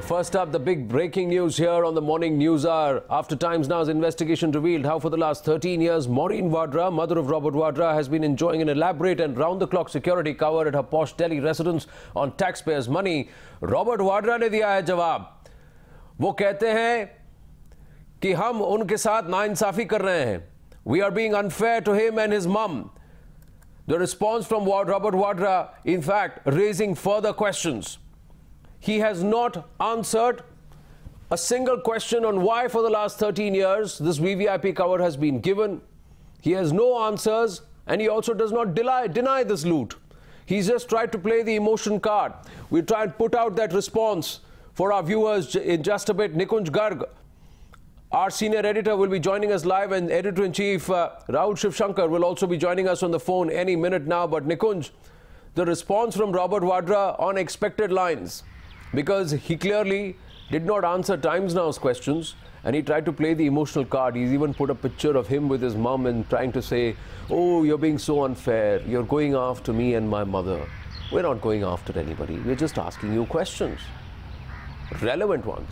First up, the big breaking news here on the Morning News Hour. After Times Now's investigation revealed how for the last 13 years, Maureen Vadra, mother of Robert Vadra, has been enjoying an elaborate and round-the-clock security cover at her posh Delhi residence on taxpayers' money. Robert Vadra ने दिया है जवाब. वो कहते हैं कि हम उनके साथ नाइंसाफी कर रहे हैं. We are being unfair to him and his mum. The response from Robert Vadra, in fact, raising further questions. He has not answered a single question on why for the last 13 years this VVIP cover has been given. He has no answers, and he also does not deny this loot. He's just tried to play the emotion card. We'll try and put out that response for our viewers in just a bit. Nikunj Garg, our senior editor, will be joining us live, and editor-in-chief Rahul Shivshankar will also be joining us on the phone any minute now. But Nikunj, the response from Robert Vadra on expected lines, because he clearly did not answer Times Now's questions and he tried to play the emotional card. He's even put a picture of him with his mum and trying to say, oh, you're being so unfair. You're going after me and my mother. We're not going after anybody. We're just asking you questions. Relevant ones.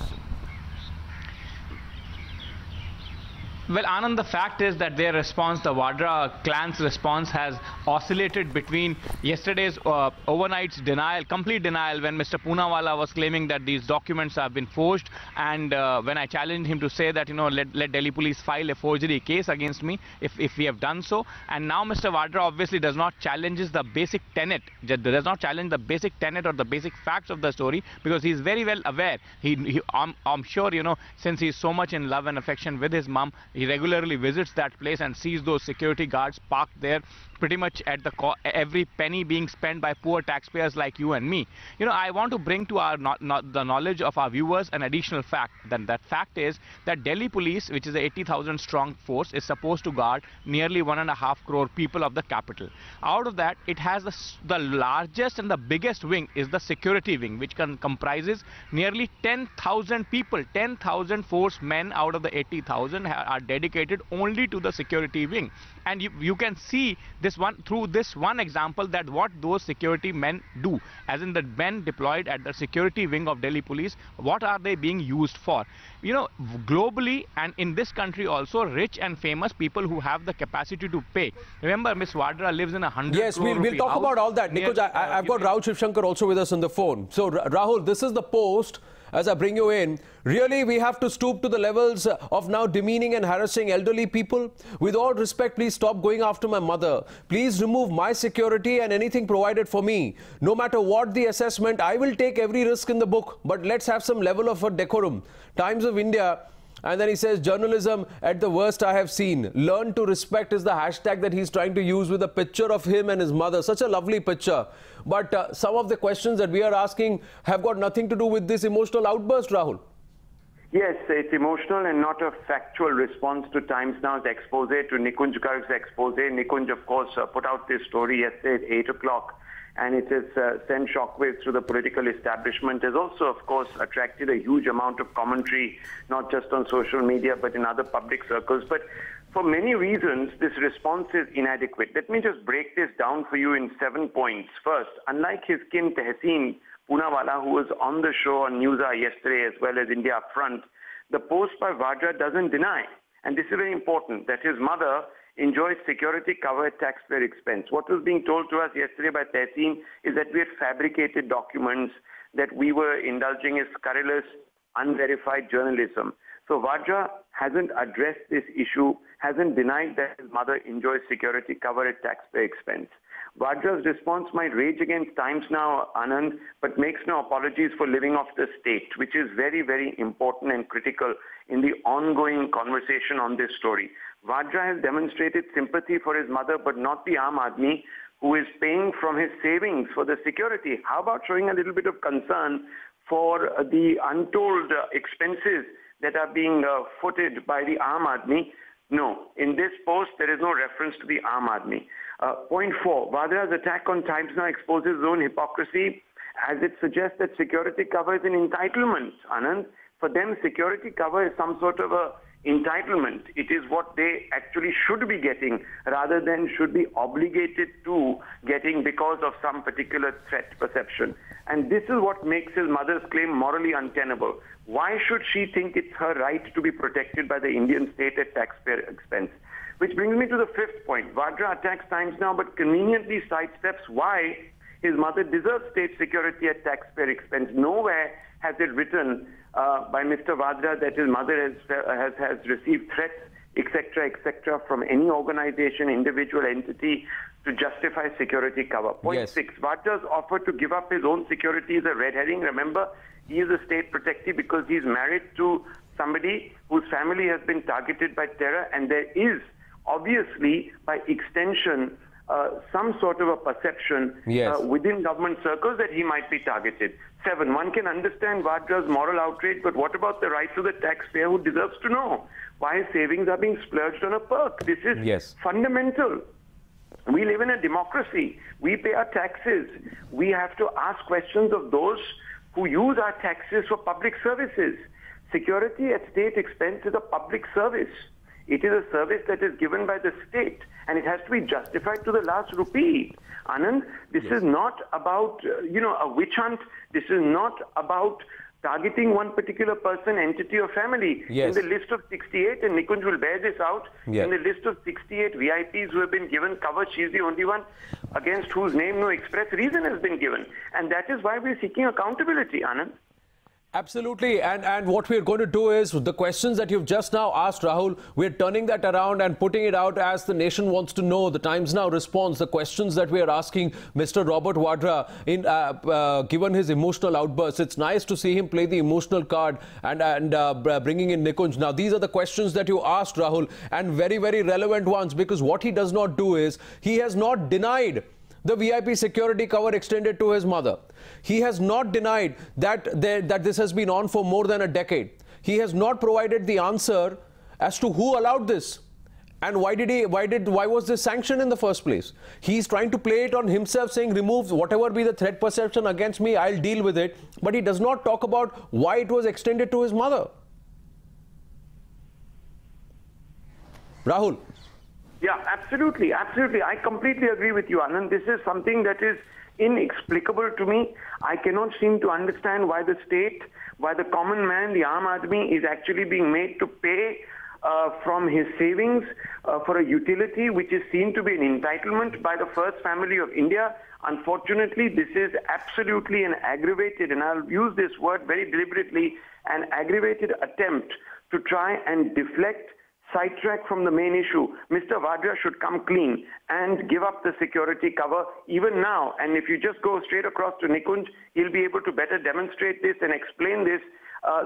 Well, Anand, the fact is that their response, the Vadra clan's response, has oscillated between yesterday's overnight's denial, complete denial, when Mr. Poonawalla was claiming that these documents have been forged, and when I challenged him to say that, you know, let Delhi police file a forgery case against me if we have done so. And now Mr. Vadra obviously does not challenge the basic tenet, does not challenge the basic tenet or the basic facts of the story, because he is very well aware. I'm sure, you know, since he is so much in love and affection with his mum, he regularly visits that place and sees those security guards parked there, pretty much at every penny being spent by poor taxpayers like you and me. You know, I want to bring to our the knowledge of our viewers an additional fact. Then that fact is that Delhi police, which is a 80,000 strong force, is supposed to guard nearly 1.5 crore people of the capital. Out of that, it has the largest and the biggest wing is the security wing, which comprises nearly 10,000 people. 10,000 force men out of the 80,000 are dedicated only to the security wing. And you can see this through this one example, that what those security men do, as in the men deployed at the security wing of Delhi police, what are they being used for? You know, globally and in this country also, rich and famous people who have the capacity to pay. Remember, Ms. Vadra lives in a 100 Yes, we'll talk house about all that. Nikunj, I've got Rahul Shivshankar also with us on the phone. So Rahul, this is the post. As I bring you in, really we have to stoop to the levels of now demeaning and harassing elderly people? With all respect, please stop going after my mother. Please remove my security and anything provided for me. No matter what the assessment, I will take every risk in the book. But let's have some level of a decorum. Times of India. And then he says, journalism at the worst I have seen. Learn to respect is the hashtag that he's trying to use, with a picture of him and his mother. Such a lovely picture. But some of the questions that we are asking have got nothing to do with this emotional outburst, Rahul. Yes, it's emotional and not a factual response to Times Now's expose, to Nikunj Garg's expose. Nikunj, of course, put out this story yesterday at 8 o'clock. And it has sent shockwaves through the political establishment. It has also, of course, attracted a huge amount of commentary, not just on social media, but in other public circles. But for many reasons, this response is inadequate. Let me just break this down for you in 7 points. First, unlike his kin Tehseen Poonawalla, who was on the show on News Hour yesterday as well as India Upfront, the post by Vadra doesn't deny, and this is very important, that his mother enjoys security cover at taxpayer expense. What was being told to us yesterday by Tehseen is that we had fabricated documents, that we were indulging in scurrilous, unverified journalism. So Vadra hasn't addressed this issue, hasn't denied that his mother enjoys security cover at taxpayer expense. Vadra's response might rage against Times Now, Anand, but makes no apologies for living off the state, which is very, very important and critical in the ongoing conversation on this story. Vadra has demonstrated sympathy for his mother, but not the Aam Aadmi, who is paying from his savings for the security. How about showing a little bit of concern for the untold expenses that are being footed by the Aam Aadmi? No. In this post, there is no reference to the Aam Aadmi. Point 4, Vadra's attack on Times Now exposes his own hypocrisy, as it suggests that security cover is an entitlement, Anand. For them, security cover is some sort of a entitlement. It is what they actually should be getting rather than should be obligated to getting because of some particular threat perception. And this is what makes his mother's claim morally untenable. Why should she think it's her right to be protected by the Indian state at taxpayer expense? Which brings me to the fifth point. Vadra attacks Times Now but conveniently sidesteps why his mother deserves state security at taxpayer expense. Nowhere has it written by Mr. Vadra that his mother has received threats, etc., from any organization, individual entity to justify security cover. Point 6, Vadra's offer to give up his own security is a red herring. Remember, he is a state protectee because he's married to somebody whose family has been targeted by terror, and there is obviously, by extension, some sort of a perception within government circles that he might be targeted. 7, one can understand Vadra's moral outrage, but what about the rights of the taxpayer who deserves to know why his savings are being splurged on a perk? This is fundamental. We live in a democracy. We pay our taxes. We have to ask questions of those who use our taxes for public services. Security at state expense is a public service. It is a service that is given by the state, and it has to be justified to the last rupee. Anand, this is not about, a witch hunt. This is not about targeting one particular person, entity, or family. In the list of 68, and Nikunj will bear this out, in the list of 68 VIPs who have been given cover, she's the only one against whose name no express reason has been given. And that is why we're seeking accountability, Anand. Absolutely. And what we're going to do is the questions that you've just now asked, Rahul, we're turning that around and putting it out as the nation wants to know. The Times Now response, the questions that we are asking Mr. Robert Vadra, given his emotional outbursts. It's nice to see him play the emotional card and bringing in Nikunj. Now, these are the questions that you asked, Rahul, and very, very relevant ones, because what he does not do is he has not denied the VIP security cover extended to his mother. He has not denied that this has been on for more than a decade. He has not provided the answer as to who allowed this and why was this sanctioned in the first place. He's trying to play it on himself, saying remove whatever be the threat perception against me, I'll deal with it. But he does not talk about why it was extended to his mother. Rahul. Yeah, absolutely. Absolutely. I completely agree with you, Anand. This is something that is inexplicable to me. I cannot seem to understand why the state, why the common man, the Aam Aadmi, is actually being made to pay from his savings for a utility which is seen to be an entitlement by the first family of India. Unfortunately, this is absolutely an aggravated, and I'll use this word very deliberately, an aggravated attempt to try and deflect, sidetrack from the main issue. Mr. Vadra should come clean and give up the security cover even now. And if you just go straight across to Nikunj, he'll be able to better demonstrate this and explain this.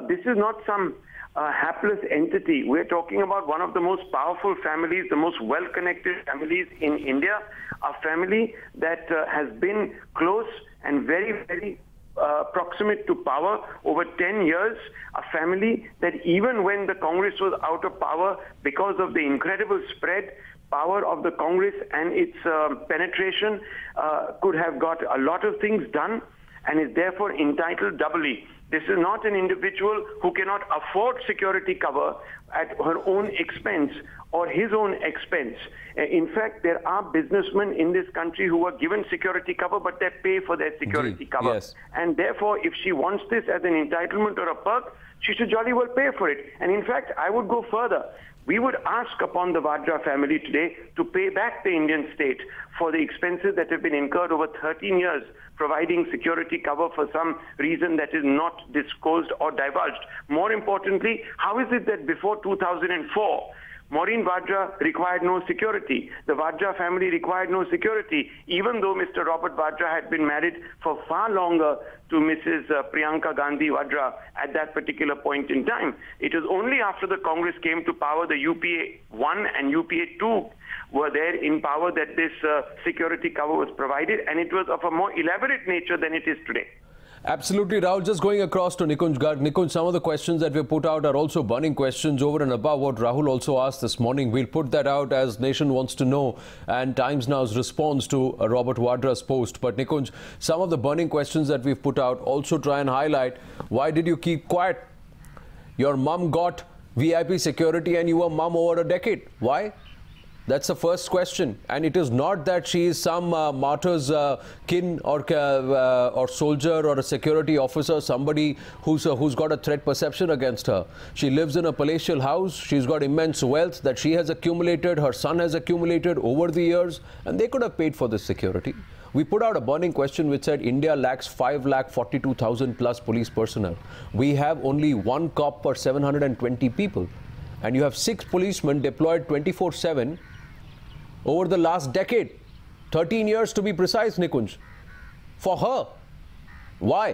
This is not some hapless entity. We're talking about one of the most powerful families, the most well-connected families in India, a family that has been close and very, very proximate to power over 10 years, a family that even when the Congress was out of power, because of the incredible spread power of the Congress and its penetration, could have got a lot of things done and is therefore entitled doubly. This is not an individual who cannot afford security cover at her own expense or his own expense. In fact, there are businessmen in this country who are given security cover, but they pay for their security cover. Yes. And therefore, if she wants this as an entitlement or a perk, she should jolly well pay for it. And in fact, I would go further. We would ask upon the Vadra family today to pay back the Indian state for the expenses that have been incurred over 13 years providing security cover for some reason that is not disclosed or divulged. More importantly, how is it that before 2004, Maureen Vadra required no security? The Vadra family required no security, even though Mr. Robert Vadra had been married for far longer to Mrs. Priyanka Gandhi Vadra at that particular point in time. It was only after the Congress came to power, the UPA 1 and UPA 2 were there in power, that this security cover was provided, and it was of a more elaborate nature than it is today. Absolutely, Rahul. Just going across to Nikunj Garg. Nikunj, some of the questions that we put out are also burning questions over and above what Rahul also asked this morning. We'll put that out as Nation wants to know and Times Now's response to Robert Vadra's post. But Nikunj, some of the burning questions that we've put out also try and highlight, why did you keep quiet? Your mum got VIP security and you were mum over a decade. Why? That's the first question. And it is not that she is some martyr's kin or soldier or a security officer, somebody who's got a threat perception against her. She lives in a palatial house. She's got immense wealth that she has accumulated, her son has accumulated over the years, and they could have paid for this security. We put out a burning question which said India lacks 5,42,000 plus police personnel. We have only one cop per 720 people. And you have 6 policemen deployed 24/7 over the last decade. 13 years to be precise, Nikunj. For her. Why?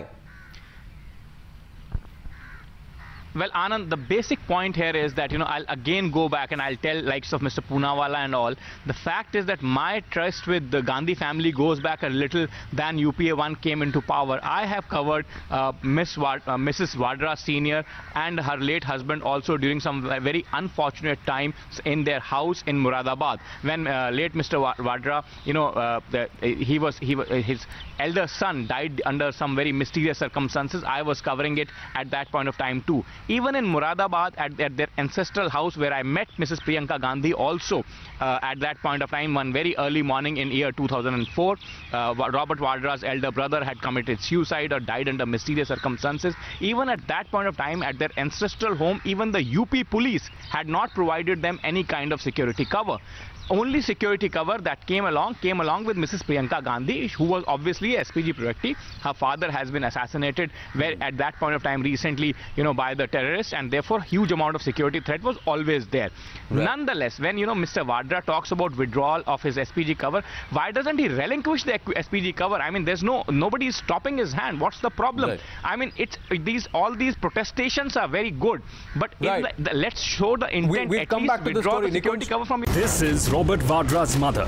Well, Anand, the basic point here is that, I'll again go back and I'll tell likes of Mr. Poonawalla and all. The fact is that my trust with the Gandhi family goes back a little than UPA 1 came into power. I have covered Mrs. Vadra Senior and her late husband also during some very unfortunate time in their house in Moradabad. When late Mr. Vadra, his elder son died under some very mysterious circumstances. I was covering it at that point of time too. Even in Moradabad, at their ancestral house where I met Mrs. Priyanka Gandhi also at that point of time, one very early morning in year 2004, Robert Vadra's elder brother had committed suicide or died under mysterious circumstances. Even at that point of time, at their ancestral home, even the UP police had not provided them any kind of security cover. Only security cover that came along with Mrs. Priyanka Gandhi, who was obviously SPG Protectee. Her father has been assassinated at that point of time recently, by the terrorists, and therefore huge amount of security threat was always there. Right. Nonetheless, when Mr. Vadra talks about withdrawal of his SPG cover, why doesn't he relinquish the SPG cover? I mean, nobody is stopping his hand. What's the problem? Right. I mean, all these protestations are very good, but right. Let's show the intent. We come back to the story. Security cover from. This is Robert Vadra's mother.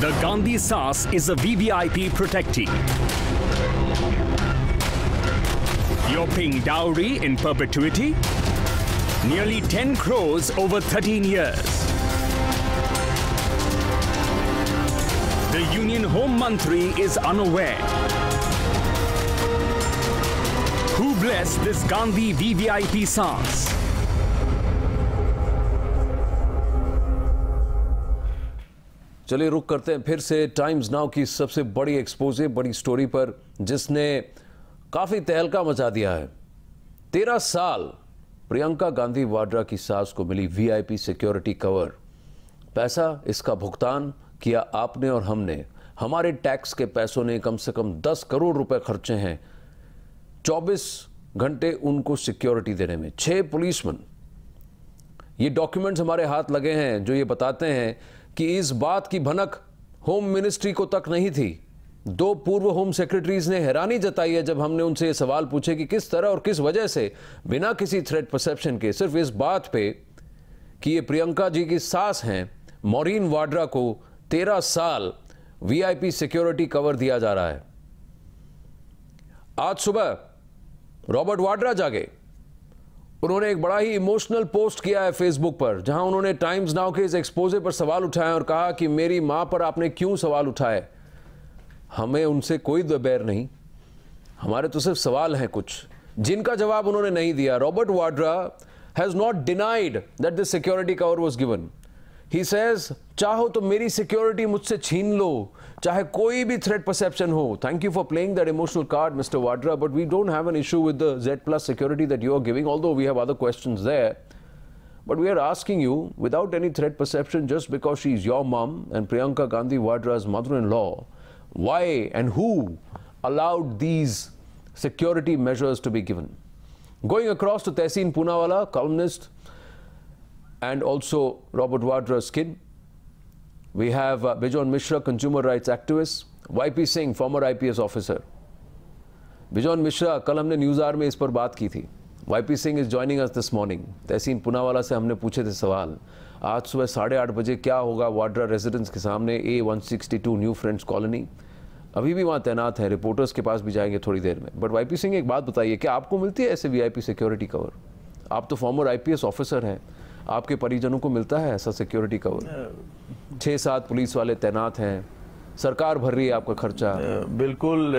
The Gandhi Saas is a VVIP protectee. You're paying dowry in perpetuity, nearly 10 crores over 13 years. The Union Home Mantri is unaware. Who blessed this Gandhi VVIP Saas? चलिए रुक करते हैं फिर से times now की सबसे बड़ी exposé, बड़ी स्टोरी पर, जिसने काफ़ी तहलका मचा दिया है। 13 साल प्रियंका गांधी वाड्रा की सास को मिली वीआईपी सिक्योरिटी कवर। पैसा इसका भुगतान किया आपने और हमने। हमारे टैक्स के पैसों ने कम से कम 10 करोड़ रुपए खर्चे हैं 24 घंटे उनको सिक्योरिटी देने में। 6 पुलिसमैन। ये डॉक्यूमेंट्स हमारे हाथ लगे हैं जो ये बताते हैं कि इस बात की भनक होम मिनिस्ट्री को तक नहीं थी। 2 पूर्व होम सेक्रेटरीज ने हैरानी जताई है जब हमने उनसे ये सवाल पूछे कि किस तरह और किस वजह से बिना किसी थ्रेट परसेप्शन के, सिर्फ इस बात पे कि ये प्रियंका जी की सास हैं, मॉरीन वाड्रा को 13 साल वीआईपी सिक्योरिटी कवर दिया जा रहा है। आज सुबह रॉबर्ट वाड्रा जागे। उन्होंने एक बड़ा ही इमोशनल पोस्ट किया है फेसबुक पर, जहां उन्होंने टाइम्स नाउ के इस एक्सपोजे पर सवाल उठाए और कहा कि मेरी मां पर आपने क्यों सवाल उठाए। हमें उनसे कोई बैर नहीं, हमारे तो सिर्फ सवाल हैं कुछ जिनका जवाब उन्होंने नहीं दिया। Robert Vadra has not denied that this security cover was given. He says चाहो तो मेरी सिक्योरिटी मुझसे छीन लो, चाहे कोई भी थ्रेट परसेप्शन हो। Thank you for playing that emotional card Mister Vadra, but we don't have an issue with the Z+ security that you are giving, although we have other questions there. But we are asking you, without any threat perception, just because she is your mom and Priyanka Gandhi Vadra's mother-in-law, why and who allowed these security measures to be given? Going across to Tehseen Poonawalla, columnist, and also Robert Vadra's kid, we have Bijon Mishra, consumer rights activist, YP Singh, former IPS officer. Bijon Mishra, कल हमने news our में इस पर बात की थी। YP Singh is joining us this morning. तहसीन पूनावाला से हमने पूछे थे सवाल। आज सुबह 8:30 बजे क्या होगा वाड्रा रेजिडेंस के सामने, A162 न्यू फ्रेंड्स कॉलोनी। अभी भी वहाँ तैनात हैं, रिपोर्टर्स के पास भी जाएंगे थोड़ी देर में। बट YP सिंह, एक बात बताइए, क्या आपको मिलती है ऐसे VIP सिक्योरिटी कवर? आप तो फॉर्मर IPS ऑफिसर हैं, आपके परिजनों को मिलता है ऐसा सिक्योरिटी कवर? 6-7 पुलिस वाले तैनात हैं, सरकार भर रही है आपका खर्चा। बिल्कुल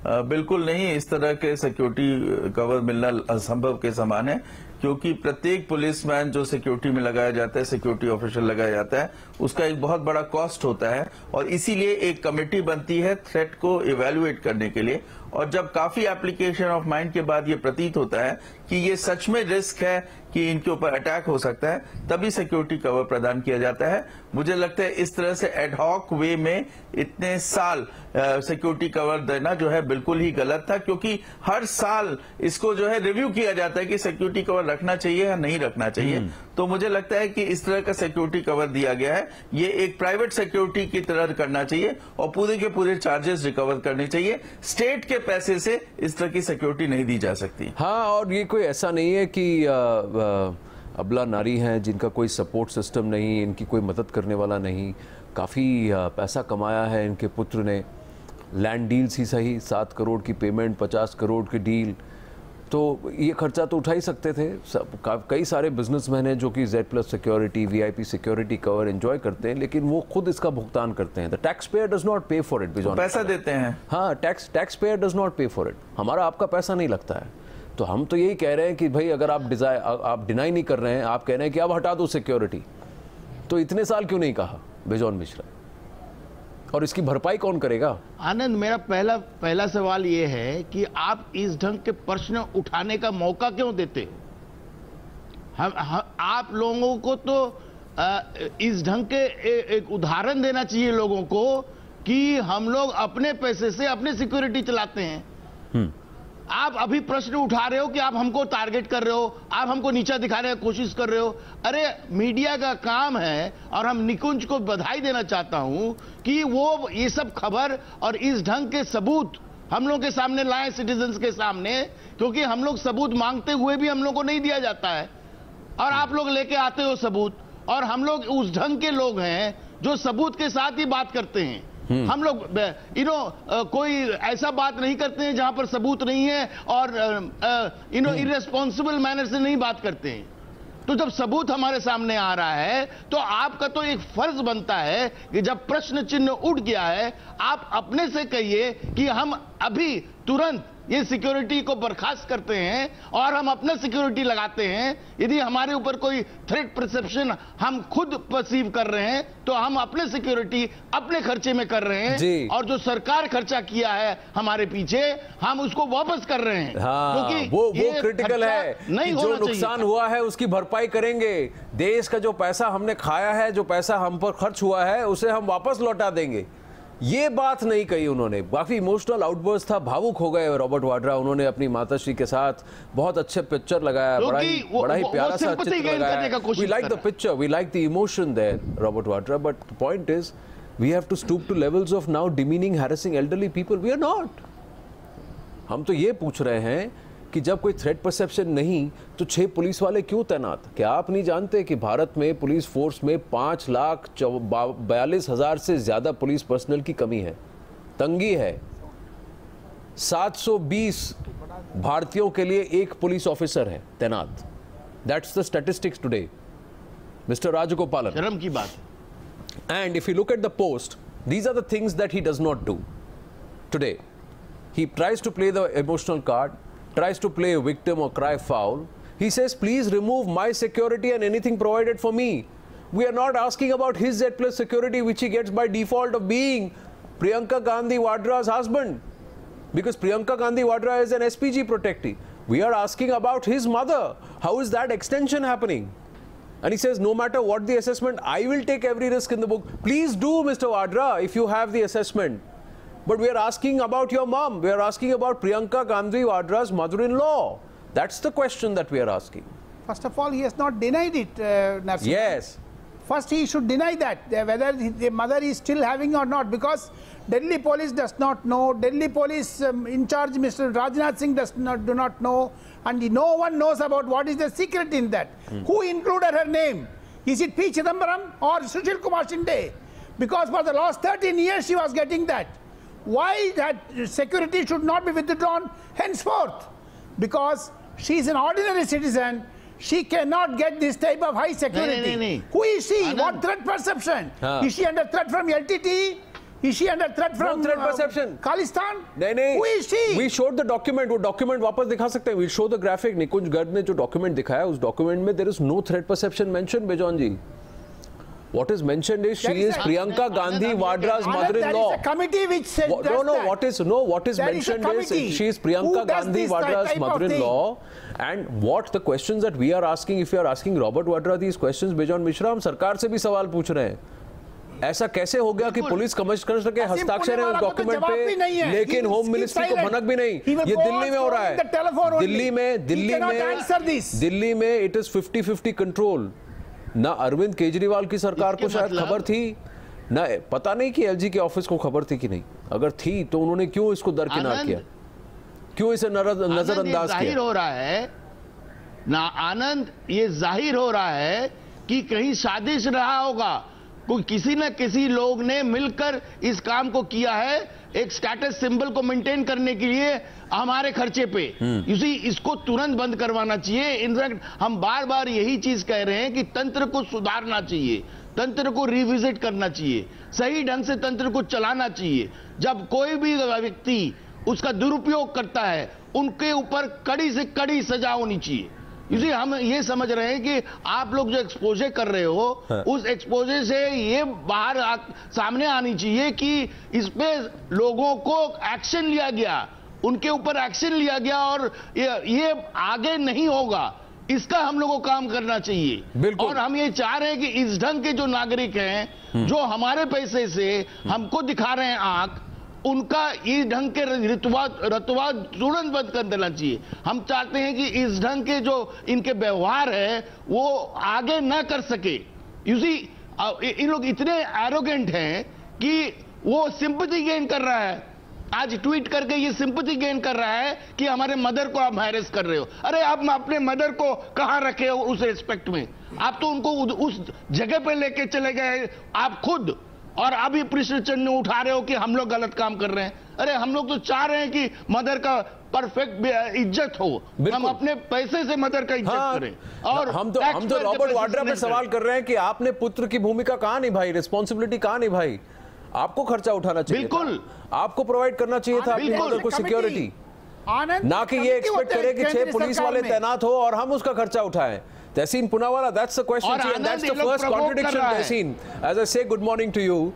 बिल्कुल नहीं, इस तरह के सिक्योरिटी कवर मिलना असंभव के समान है, क्योंकि प्रत्येक पुलिसमैन जो सिक्योरिटी में लगाया जाता है, सिक्योरिटी ऑफिसर लगाया जाता है, उसका एक बहुत बड़ा कॉस्ट होता है और इसीलिए एक कमेटी बनती है थ्रेट को इवैल्यूएट करने के लिए। और जब काफी एप्लीकेशन ऑफ माइंड के बाद ये प्रतीत होता है कि ये सच में रिस्क है कि इनके ऊपर अटैक हो सकता है, तभी सिक्योरिटी कवर प्रदान किया जाता है। मुझे लगता है इस तरह से एडहॉक वे में इतने साल सिक्योरिटी कवर देना जो है बिल्कुल ही गलत था, क्योंकि हर साल इसको जो है रिव्यू किया जाता है कि सिक्योरिटी कवर रखना चाहिए या नहीं रखना चाहिए। तो मुझे लगता है कि इस तरह का सिक्योरिटी कवर दिया गया है, ये एक प्राइवेट सिक्योरिटी की तरह करना चाहिए और पूरे के पूरे चार्जेस रिकवर करने चाहिए। स्टेट के पैसे से इस तरह की सिक्योरिटी नहीं दी जा सकती। हाँ, और ये कोई ऐसा नहीं है कि अबला नारी हैं जिनका कोई सपोर्ट सिस्टम नहीं, इनकी कोई मदद करने वाला नहीं। काफ़ी पैसा कमाया है इनके पुत्र ने, लैंड डील्स ही सही, 7 करोड़ की पेमेंट, 50 करोड़ की डील, तो ये खर्चा तो उठा ही सकते थे। कई सारे बिजनेसमैन हैं जो कि Z+ security, VIP security cover enjoy करते हैं, लेकिन वो खुद इसका भुगतान करते हैं। The tax payer does not पे फॉर इट। पैसा देते हैं। हाँ, टैक्स पेयर डज नॉट पे फॉर इट। हमारा आपका पैसा नहीं लगता है। तो हम तो यही कह रहे हैं कि भाई अगर आप डिनाई नहीं कर रहे हैं, आप कह रहे हैं कि अब हटा दो सिक्योरिटी, तो इतने साल क्यों नहीं कहा बिजॉन मिश्रा? और इसकी भरपाई कौन करेगा? आनंद, मेरा पहला सवाल ये है कि आप इस ढंग के प्रश्न उठाने का मौका क्यों देते हो? आप लोगों को तो इस ढंग के एक उदाहरण देना चाहिए लोगों को कि हम लोग अपने पैसे से अपने सिक्योरिटी चलाते हैं। आप अभी प्रश्न उठा रहे हो कि आप हमको टारगेट कर रहे हो, आप हमको नीचा दिखाने की कोशिश कर रहे हो। अरे मीडिया का काम है, और हम निकुंज को बधाई देना चाहता हूं कि वो ये सब खबर और इस ढंग के सबूत हम लोग के सामने लाए, सिटीजन्स के सामने, क्योंकि हम लोग सबूत मांगते हुए भी हम लोग को नहीं दिया जाता है और आप लोग लेके आते हो सबूत। और हम लोग उस ढंग के लोग हैं जो सबूत के साथ ही बात करते हैं। हम लोग कोई ऐसा बात नहीं करते हैं जहां पर सबूत नहीं है और इररेस्पॉन्सिबल मैनर से नहीं बात करते हैं। तो जब सबूत हमारे सामने आ रहा है तो आपका तो एक फर्ज बनता है कि जब प्रश्न चिन्ह उठ गया है, आप अपने से कहिए कि हम अभी तुरंत ये सिक्योरिटी को बर्खास्त करते हैं और हम अपना सिक्योरिटी लगाते हैं। यदि हमारे ऊपर कोई थ्रेट परसेप्शन हम खुद परसीव कर रहे हैं तो हम अपने सिक्योरिटी अपने खर्चे में कर रहे हैं, और जो सरकार खर्चा किया है हमारे पीछे हम उसको वापस कर रहे हैं। हाँ, क्योंकि वो क्रिटिकल है नहीं, जो नुकसान हुआ है उसकी भरपाई करेंगे। देश का जो पैसा हमने खाया है, जो पैसा हम पर खर्च हुआ है, उसे हम वापस लौटा देंगे। ये बात नहीं कही उन्होंने। काफी इमोशनल आउटबर्स्ट था, भावुक हो गए रॉबर्ट वाड्रा। उन्होंने अपनी माताश्री के साथ बहुत अच्छे पिक्चर लगाया, बड़ा ही प्यारा सा चित्र लगाया। We like the picture, we like the emotion there, Robert Vadra. But the point is we have to stoop to levels of now demeaning, harassing elderly people. We are not. हम तो ये पूछ रहे हैं कि जब कोई थ्रेट परसेप्शन नहीं तो 6 पुलिस वाले क्यों तैनात? क्या आप नहीं जानते कि भारत में पुलिस फोर्स में 5,42,000 से ज्यादा पुलिस पर्सनल की कमी है, तंगी है। 720 भारतीयों के लिए 1 पुलिस ऑफिसर है तैनात। That's the statistics today, Mister Rajagopalan. शर्म की बात है। And if you look at the post, these are the things that he does not do today. He tries to play the emotional card, tries to play a victim or cry foul. He says, please remove my security and anything provided for me. We are not asking about his Z+ security, which he gets by default of being Priyanka Gandhi Vadra's husband. Because Priyanka Gandhi Vadra is an SPG protectee. We are asking about his mother. How is that extension happening? And he says, no matter what the assessment, I will take every risk in the book. Please do, Mr. Vadra, if you have the assessment. But we are asking about your mom. We are asking about Priyanka Gandhi Vadra's mother-in-law. That's the question that we are asking. First of all, he has not denied it, Narsimha. Yes. First, he should deny that, whether the mother is still having or not, because Delhi police does not know. Delhi police in charge, Mr. Rajnath Singh, do not know. And no one knows about what is the secret in that. Who included her name? Is it P. Chidambaram or Sushil Kumar Shinde? Because for the last 13 years, she was getting that. Why that security should not be withdrawn henceforth? Because she is an ordinary citizen. She cannot get this type of high security. Who is she? Anand. What threat perception? Is she under threat from LTT? Is she under threat from threat perception. Khalistan? नहीं. Who is she? We showed the document. वो document वापस दिखा सकते हैं. We show the graphic. निकुंज गर्ग ने जो document दिखाया, उस document में there is no threat perception mentioned, Bejon ji. What is mentioned is she is Priyanka Gandhi Vadra's mother-in-law. There is a committee which said what is mentioned is she is Priyanka Gandhi Vadra's mother-in-law. And what the questions that we are asking, if you are asking Robert Vadra these questions, Bejon Mishra, हम सरकार से भी सवाल पूछ रहे हैं. ऐसा कैसे हो गया कि पुलिस कमिश्नर के हस्ताक्षर है उस डॉक्यूमेंट पे, लेकिन होम मिनिस्ट्री को भनक भी नहीं. ये दिल्ली में हो रहा है. दिल्ली में इट इज 50-50 कंट्रोल. ना अरविंद केजरीवाल की सरकार को शायद खबर थी, ना पता नहीं कि एलजी के ऑफिस को खबर थी कि नहीं. अगर थी तो उन्होंने क्यों इसको दरकिनार किया, क्यों इसे नजरअंदाज किया? जाहिर हो रहा है ना आनंद, ये जाहिर हो रहा है कि कहीं साजिश रहा होगा. कोई किसी न किसी लोग ने मिलकर इस काम को किया है, एक स्टेटस सिंबल को मेंटेन करने के लिए हमारे खर्चे पे. इसी इसको तुरंत बंद करवाना चाहिए. इनफैक्ट हम बार बार यही चीज कह रहे हैं कि तंत्र को सुधारना चाहिए, तंत्र को रिविजिट करना चाहिए, सही ढंग से तंत्र को चलाना चाहिए. जब कोई भी व्यक्ति उसका दुरुपयोग करता है, उनके ऊपर कड़ी से कड़ी सजा होनी चाहिए. इसी हम ये समझ रहे हैं कि आप लोग जो एक्सपोजे कर रहे हो, उस एक्सपोजे से ये बाहर सामने आनी चाहिए कि इस पे लोगों को एक्शन लिया गया, उनके ऊपर एक्शन लिया गया और ये आगे नहीं होगा. इसका हम लोगों को काम करना चाहिए. और हम ये चाह रहे हैं कि इस ढंग के जो नागरिक हैं, जो हमारे पैसे से हमको दिखा रहे हैं आंख, उनका इस ढंग के रतवा तुरंत बंद कर देना चाहिए. हम चाहते हैं कि इस ढंग के जो इनके व्यवहार है वो आगे ना कर सके. इन लोग इतने एरोगेंट हैं कि वो सिंपैथी गेन कर रहा है. आज ट्वीट करके ये सिंपैथी गेन कर रहा है कि हमारे मदर को आप हैरेस कर रहे हो. अरे आप अपने मदर को कहां रखे हो उस रिस्पेक्ट में? आप तो उनको उस जगह पे लेके चले गए आप खुद, और अभी प्रश्न उठा रहे हो कि हम लोग गलत काम कर रहे हैं. अरे हम लोग तो चाह रहे हैं कि मदर का परफेक्ट इज्जत हो, हम अपने पैसे से मदर का इज्जत करें. और हम तो रॉबर्ट वाड्रा पे सवाल कर रहे हैं कि आपने पुत्र की भूमिका कहां निभाई, रिस्पॉन्सिबिलिटी कहां निभाई? आपको खर्चा उठाना चाहिए, बिल्कुल आपको प्रोवाइड करना चाहिए था अपनी मदर को सिक्योरिटी, ना कि ये एक्सपेक्ट करें कि 6 पुलिस वाले तैनात हो और हम उसका खर्चा उठाएं. Tehseen Poonawalla, that's the question, and that's the first contradiction, Tehseen. As I say good morning to you,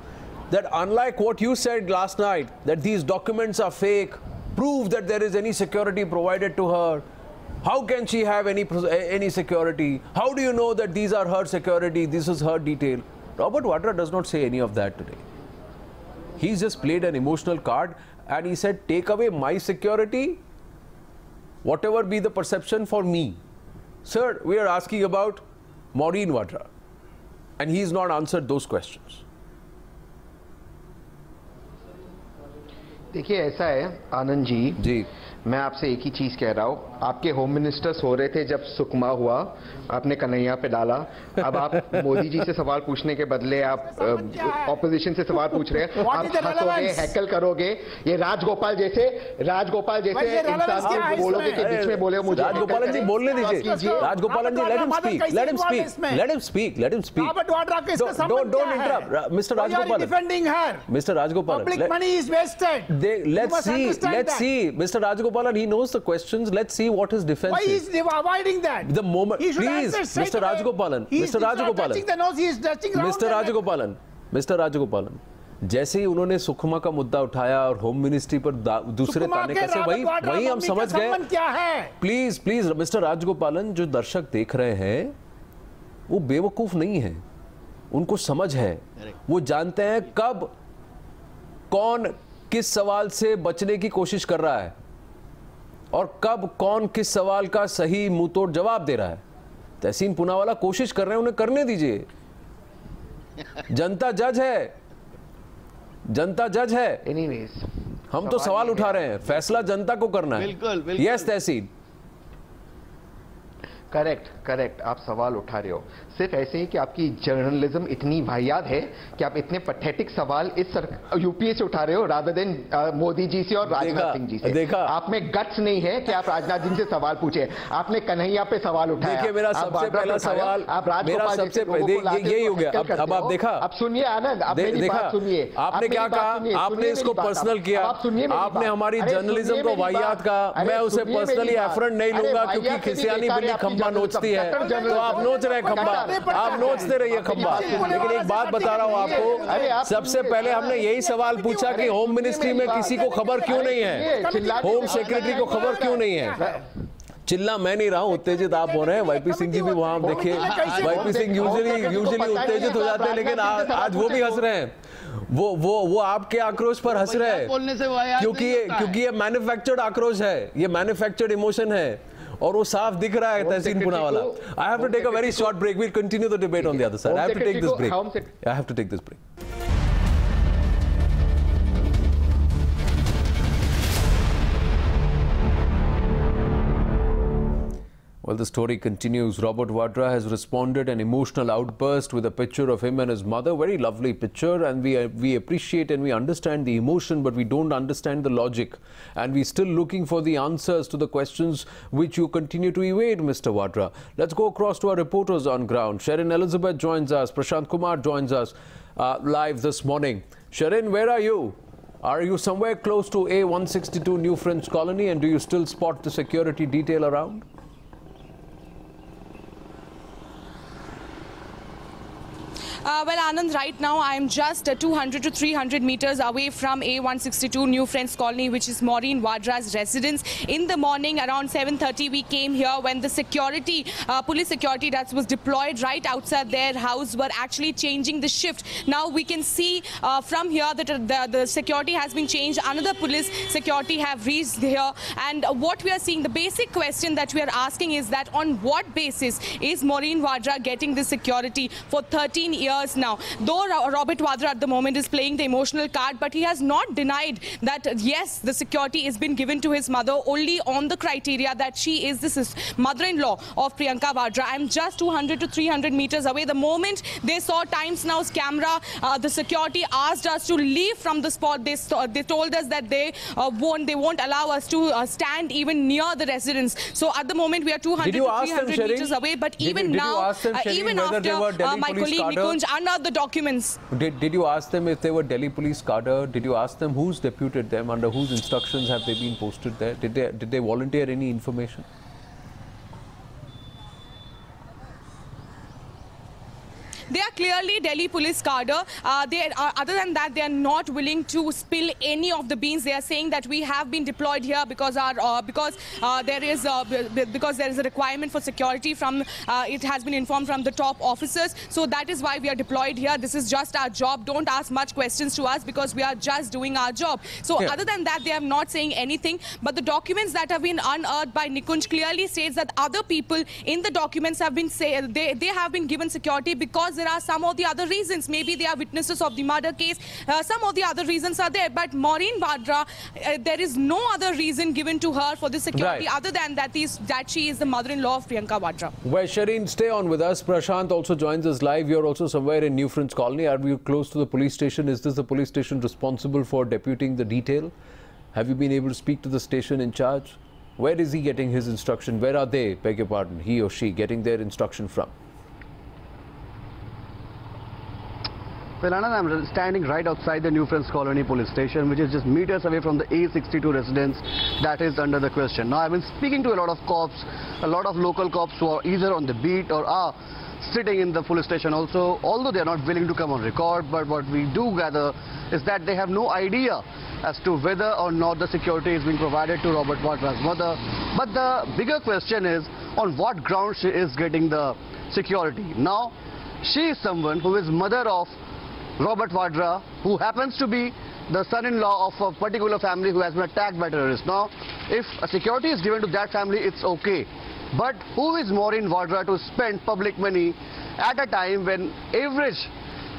that unlike what you said last night, that these documents are fake, prove that there is any security provided to her. How can she have any security? How do you know that these are her security, this is her detail? Robert Vadra does not say any of that today. He's just played an emotional card and he said, take away my security, whatever be the perception for me. Sir, we are asking about Maureen Vadra, and he's not answered those questions. देखिए ऐसा है आनंद जी, मैं आपसे एक ही चीज कह रहा हूँ. आपके होम मिनिस्टर सो रहे थे जब सुकमा हुआ, आपने कन्हैया पे डाला. अब आप मोदी जी से सवाल पूछने के बदले आप ऑपोजिशन से सवाल पूछ रहे हैं. आप हंसोगे, हैकल करोगे. ये राजगोपाल जैसे इंसान को बोलोगे के बीच में बोले मुझे. राजगोपालन जी बोलने दीजिए. राजगोपालन जी, let him speak. Let him speak. Don't interrupt. Mr. Rajgopalan. Defending her. Mr. Rajgopalan. Public money is wasted. Let's see. Mr. Rajgopalan, he knows the questions. Let's see what his defense is. Why is he avoiding that? The moment, please, Mr. Rajgopalan. Mr. Rajgopalan. Touching the nose, he is touching around. Mr. Rajgopalan. जैसे ही उन्होंने सुकमा का मुद्दा उठाया और home ministry पर दूसरे ताने कैसे, वही हम समझ गए. प्लीज मिस्टर राजगोपालन, जो दर्शक देख रहे हैं वो बेवकूफ नहीं है, उनको समझ है. वो जानते हैं कब कौन किस सवाल से बचने की कोशिश कर रहा है और कब कौन किस सवाल का सही मुंहतोड़ जवाब दे रहा है. तहसीन पूनावाला कोशिश कर रहे हैं, उन्हें करने दीजिए. जनता जज है. Anyways, हम तो सवाल उठा रहे हैं, फैसला जनता को करना है. बिल्कुल. यस तहसीन. करेक्ट आप सवाल उठा रहे हो। सिर्फ ऐसे ही कि आपकी जर्नलिज्म इतनी वाहियात है कि आप इतने पैथेटिक सवाल इस यूपीए से उठा रहे हो रादर देन मोदी जी से और राजनाथ सिंह जी से। आप में गट्स नहीं है कि आप राजनाथ जी से सवाल पूछे। आपने कन्हैया पे सवाल उठाया। देखिए मेरा सबसे पहला सवाल, मेरा सबसे यही हो गया। अब आप देखा, अब सुनिए आनंद, आप मेरी बात सुनिए। आपने क्या कहा, आपने इसको पर्सनल किया, आपने हमारी जर्नलिज्म को वाहियात कहा। मैं उसे पर्सनली एफर्ट नहीं लूंगा क्योंकि खिसियानी बिल्ली खंबा नोचती है, तो आप नोच रहे खंबा, आप नोचते रहिए खंबा। लेकिन एक बात बता रहा हूं आपको, सबसे पहले हमने यही सवाल पूछा कि होम मिनिस्ट्री में किसी को खबर क्यों नहीं है, होम सेक्रेटरी को खबर क्यों नहीं है। चिल्ला मैं नहीं रहा हूं, उत्तेजित आप हो रहे हैं। वाईपी सिंह जी भी वहां देखिए, वाईपी सिंह यूजुअली उत्तेजित हो जाते हैं, लेकिन आज वो भी हंस रहे हैं। वो आपके आक्रोश पर हंस रहे हैं क्योंकि ये मैन्युफैक्चर्ड आक्रोश है, ये मैन्युफैक्चर्ड इमोशन है और वो साफ दिख रहा है Tehseen Poonawalla. I have to take a very short break, we'll continue the debate on the other side. I have to take this break, I have to take this break. Well, the story continues. Robert Vadra has responded an emotional outburst with a picture of him and his mother. Very lovely picture, and we appreciate and we understand the emotion, but we don't understand the logic. And we're still looking for the answers to the questions which you continue to evade, Mr. Vadra. Let's go across to our reporters on ground. Sherin Elizabeth joins us. Prashant Kumar joins us live this morning. Sherin, where are you? Are you somewhere close to A162 New French Colony, and do you still spot the security detail around? Well, Anand, right now I am just 200 to 300 meters away from A162 New Friends Colony, which is Maureen Vadra's residence. In the morning, around 7:30, we came here when the security, police security that was deployed right outside their house were actually changing the shift. Now we can see from here that the security has been changed. Another police security have reached here. And what we are seeing, the basic question that we are asking is that on what basis is Maureen Vadra getting this security for 13 years now? Though Robert Vadra at the moment is playing the emotional card, but he has not denied that yes, the security has been given to his mother only on the criteria that she is the mother-in-law of Priyanka Vadra. I'm just 200 to 300 meters away. The moment they saw Times Now's camera, the security asked us to leave from the spot. They told us that they won't allow us to stand even near the residence. So at the moment we are 200 to 300 meters away. But even now, even after my colleague Nikunj under the documents. Did you ask them if they were Delhi police cadre? Did you ask them who's deputed them, under whose instructions have they been posted there? Did they volunteer any information? They are clearly Delhi police cadre. Other than that, they are not willing to spill any of the beans. They are saying that we have been deployed here because there is a requirement for security from. It has been informed from the top officers. So that is why we are deployed here. This is just our job. Don't ask much questions to us because we are just doing our job. So other than that, they are not saying anything. But the documents that have been unearthed by Nikunj clearly states that other people in the documents have been they have been given security because there are some of the other reasons. Maybe they are witnesses of the murder case. Some of the other reasons are there. But Maureen Vadra, there is no other reason given to her for this security other than that she is the mother-in-law of Priyanka Vadra. Well, Sherin, stay on with us. Prashant also joins us live. You're also somewhere in New Friends Colony. Are you close to the police station? Is this the police station responsible for deputing the detail? Have you been able to speak to the station in charge? Where is he getting his instruction? Where are they, beg your pardon, he or she, getting their instruction from? Well, Anand, I'm standing right outside the New Friends Colony police station, which is just meters away from the A62 residence that is under the question. Now, I've been speaking to a lot of cops, a lot of local cops who are either on the beat or are sitting in the police station also, although they are not willing to come on record. But what we do gather is that they have no idea as to whether or not the security is being provided to Robert Vadra's mother. But the bigger question is on what ground she is getting the security. Now, she is someone who is mother of Robert Vadra, who happens to be the son-in-law of a particular family who has been attacked by terrorists. Now, if a security is given to that family, it's okay. But who is Maureen Vadra to spend public money at a time when average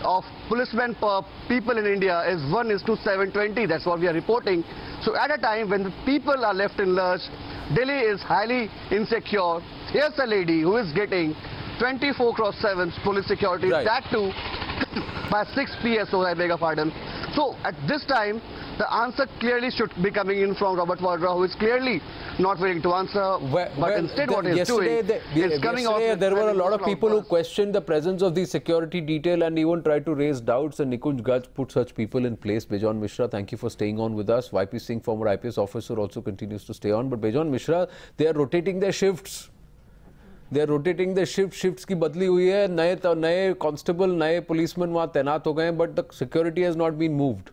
of policemen per people in India is 1:720? That's what we are reporting. So at a time when the people are left in lurch, Delhi is highly insecure. Here's a lady who is getting 24/7 police security, that too by 6 PSO, I beg your pardon. So at this time, the answer clearly should be coming in from Robert Vadra, who is clearly not willing to answer. But instead what he's doing is coming out with... There were a lot of people who questioned the presence of the security detail and even tried to raise doubts, and Nikunj Garg put such people in place. Bejon Mishra, thank you for staying on with us. YP Singh, former IPS officer, also continues to stay on. But Bejon Mishra, they are rotating their shifts. They are rotating the shifts की बदली हुई है, नए constable, नए policemen वहाँ तैनात हो गए हैं, but the security has not been moved.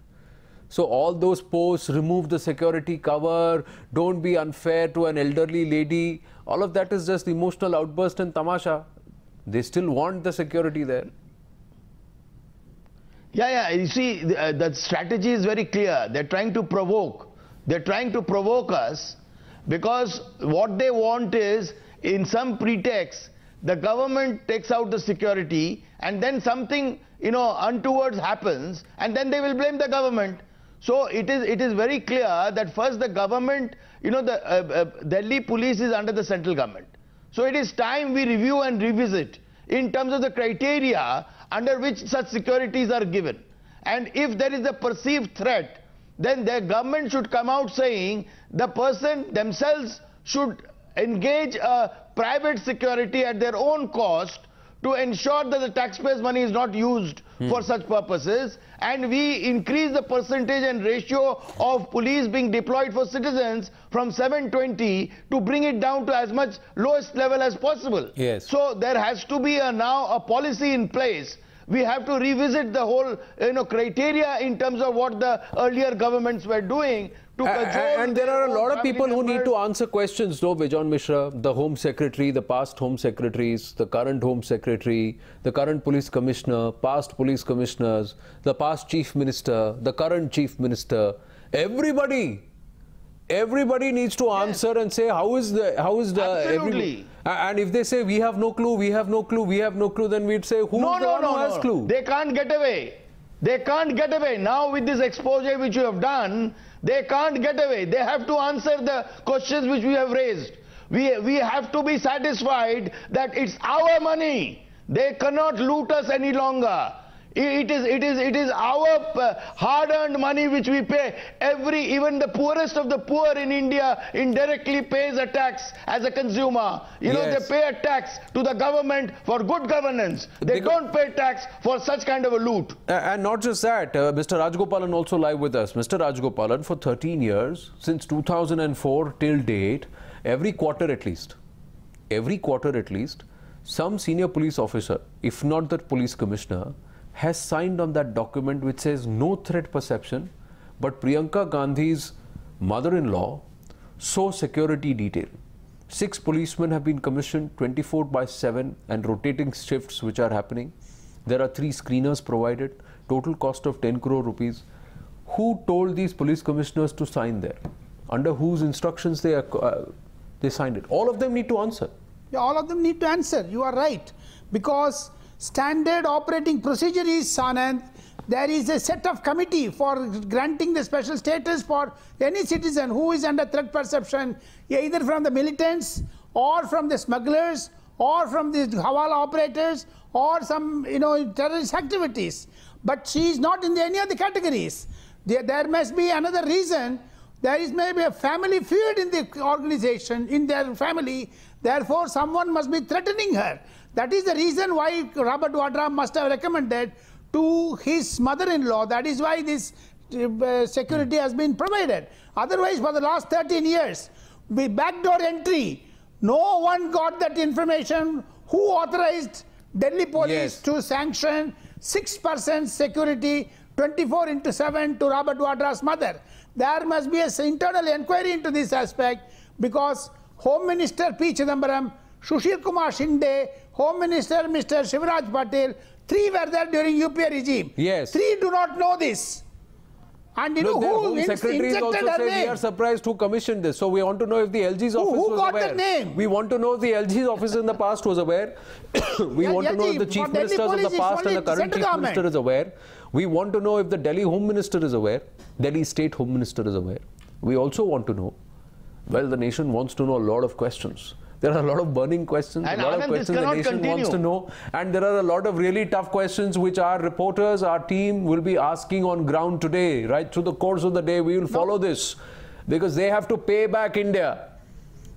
So all those posts, remove the security cover, don't be unfair to an elderly lady, all of that is just emotional outburst and tamasha. They still want the security there. Yeah, you see, the strategy is very clear. They're trying to provoke. They're trying to provoke us because what they want is, in some pretext, the government takes out the security and then something, untoward happens and then they will blame the government. So it is very clear that first the government, the Delhi police is under the central government. So it is time we review and revisit in terms of the criteria under which such securities are given. And if there is a perceived threat, then the government should come out saying the person themselves should engage a private security at their own cost to ensure that the taxpayers' money is not used for such purposes, and we increase the percentage and ratio of police being deployed for citizens from 720 to bring it down to as much lowest level as possible. Yes. So there has to be now a policy in place. We have to revisit the whole criteria in terms of what the earlier governments were doing. And there are a lot of people who need to answer questions, though, Bejon Mishra, the Home Secretary, the past Home Secretaries, the current Home Secretary, the current Police Commissioner, past Police Commissioners, the past Chief Minister, the current Chief Minister. Everybody needs to answer and say how is the Absolutely. And if they say we have no clue, then we'd say who has clue? They can't get away. They can't get away. Now with this expose which you have done, they can't get away. They have to answer the questions which we have raised. We have to be satisfied that it's our money. They cannot loot us any longer. It is our hard-earned money which we pay. Even the poorest of the poor in India indirectly pays a tax as a consumer. They pay a tax to the government for good governance. They don't pay tax for such kind of a loot. And not just that, Mr. Rajgopalan also live with us. Mr. Rajgopalan, for 13 years, since 2004 till date, every quarter at least, some senior police officer, if not the police commissioner, has signed on that document which says no threat perception, but Priyanka Gandhi's mother-in-law saw security detail. 6 policemen have been commissioned 24/7 and rotating shifts which are happening. There are 3 screeners provided, total cost of 10 crore rupees. Who told these police commissioners to sign there? Under whose instructions they signed it? All of them need to answer. Yeah, all of them need to answer. You are right. Because standard operating procedure is, Anand, there is a set of committee for granting the special status for any citizen who is under threat perception, either from the militants or from the smugglers or from the hawala operators or some terrorist activities. But she is not in any of the categories. There must be another reason. There is maybe a family feud in the organization, in their family. Therefore, someone must be threatening her. That is the reason why Robert Vadra must have recommended to his mother-in-law. That is why this security has been provided. Otherwise, for the last 13 years, with backdoor entry, no one got that information. Who authorized Delhi police to sanction 6% security 24/7 to Robert Vadra's mother? There must be an internal inquiry into this aspect, because Home Minister P. Chidambaram, Sushil Kumar Shinde, Home Minister Mr. Shivraj Patel, 3 were there during UPA regime. Yes. 3 do not know this. And you know who secretaries also say we are surprised who commissioned this. So we want to know if the LG's office was aware. Who got the name? We want to know if the LG's office in the past was aware. We want to know if the chief ministers of the past and the current chief minister is aware. We want to know if the Delhi Home Minister is aware. Delhi State Home Minister is aware. We also want to know Well, the nation wants to know a lot of questions. There are a lot of burning questions, And a lot of questions the nation wants to know. And there are a lot of really tough questions which our reporters, our team will be asking on ground today. Right through the course of the day, we will follow this. Because they have to pay back India.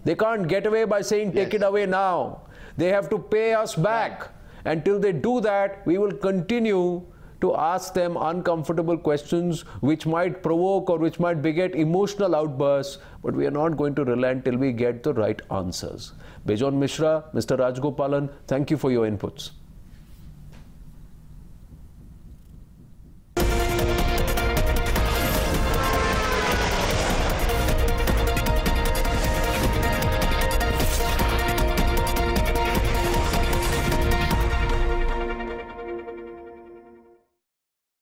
They can't get away by saying, take it away now. They have to pay us back. Until they do that, we will continue to ask them uncomfortable questions which might provoke or which might beget emotional outbursts, but we are not going to relent till we get the right answers. Bejon Mishra, Mr. Rajgopalan, thank you for your inputs.